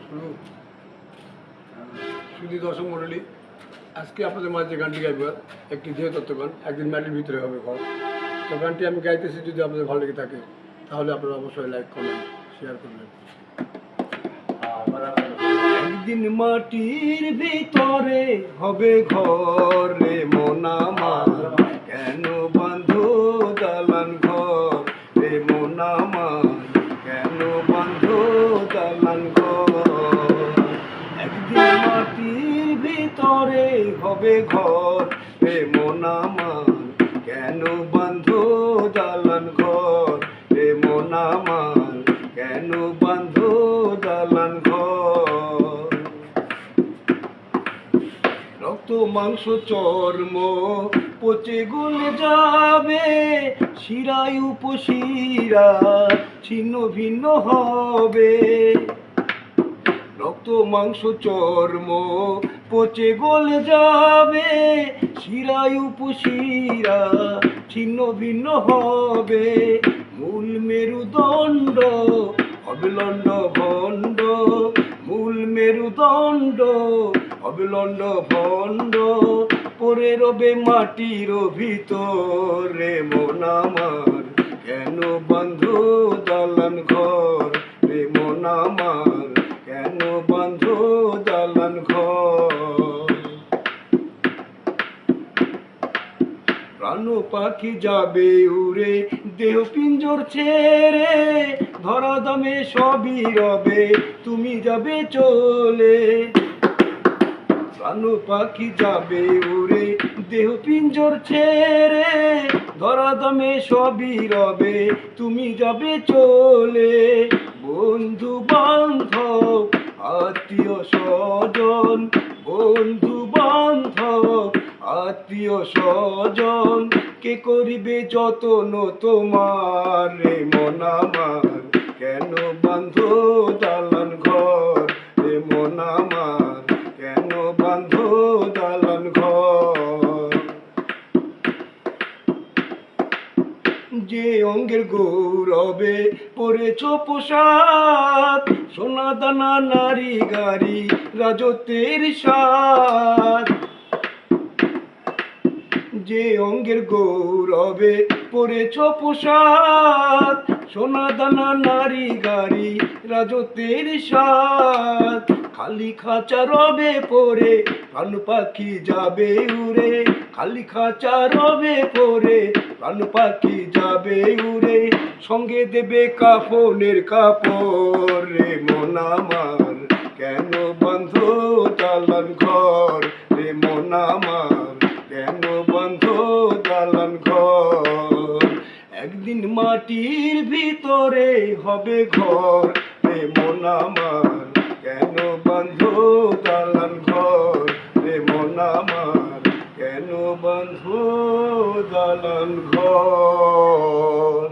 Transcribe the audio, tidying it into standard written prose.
শুরু শুধু দর্শক মণ্ডলী, আজকে আপনাদের মাঝে গানটি গাইব একটি দেহ তত্ত্ব গান, একদিন মাটির ভিতরে হবে ঘর। তো গানটি আমি গাইতেছি, যদি আপনাদের ভালো লেগে থাকে তাহলে আপনারা অবশ্যই লাইক কমেন্ট শেয়ার করবেন। একদিন মাটির ভিতরে হবে ঘর রে মন আমার, কেন বাঁধো দালান ঘর রে মন আমার, কেন বাঁধো দালান ঘর। একদিন মাটির ভিতরে হবে ঘর রে মন আমার, কেন বাঁধো দালান ঘর রে মন আমার, কেন বাঁধো দালান ঘর। রক্ত মাংস চর্ম পচে গলে যাবে, শিরায় উপশিরা ছিন্ন ভিন্ন হবে। রক্ত মাংস চর্ম পচে গলে যাবে, শিরায় উপশিরা ছিন্ন ভিন্ন হবে। মূল মেরুদণ্ড হবে লণ্ড ভণ্ড, মূল মেরুদণ্ড হবে লণ্ড ভণ্ড, পড়ে রবে মাটির ভিতরে মন আমার, কেন বাঁধো দালান ঘর রে মন আমার, কেন বাঁধো দালান ঘর। প্রাণ পাখি যাবে উড়ে দেহ পিঞ্জর ছেড়ে, ধরা দামে সবই রবে তুমি যাবে চলে। প্রাণ পাখি যাবে উড়ে দেহ পিঞ্জর ছেড়ে, ধরা দামে সবই রবে তুমি যাবে চলে। বন্ধু বান্ধব আত্মীয় স্বজন, বন্ধু বান্ধব আত্মীয় স্বজন, কে করিবে যতন তোমার রে মন আমার, কেন বাঁধো দালান ঘর রে মন আমার, কেন বাঁধো দালান ঘর। যে অঙ্গের গৌরবে পড়েছ পোশাক, সোনা দানা নারী গাড়ি রাজত্বের সাথ। যে অঙ্গের গৌরবে পড়েছ পোশাক, সোনা দানা নারী গাড়ি রাজত্বের সাথ। খালি খাঁচা রবে পরে প্রাণ পাখি যাবে উড়ে, খালি খাঁচা রবে পরে প্রাণ পাখি যাবে উড়ে। সঙ্গে দেবে কাফনের কাপড় রে মন আমার, কেন বাঁধো দালান ঘর রে মন আমার, কেন বাঁধো দালান ঘর। একদিন মাটির ভিতরে হবে ঘর রে মন আমার, কেন বাঁধো দালান ঘর রে মন আমার, কেন বাঁধো দালান ঘর।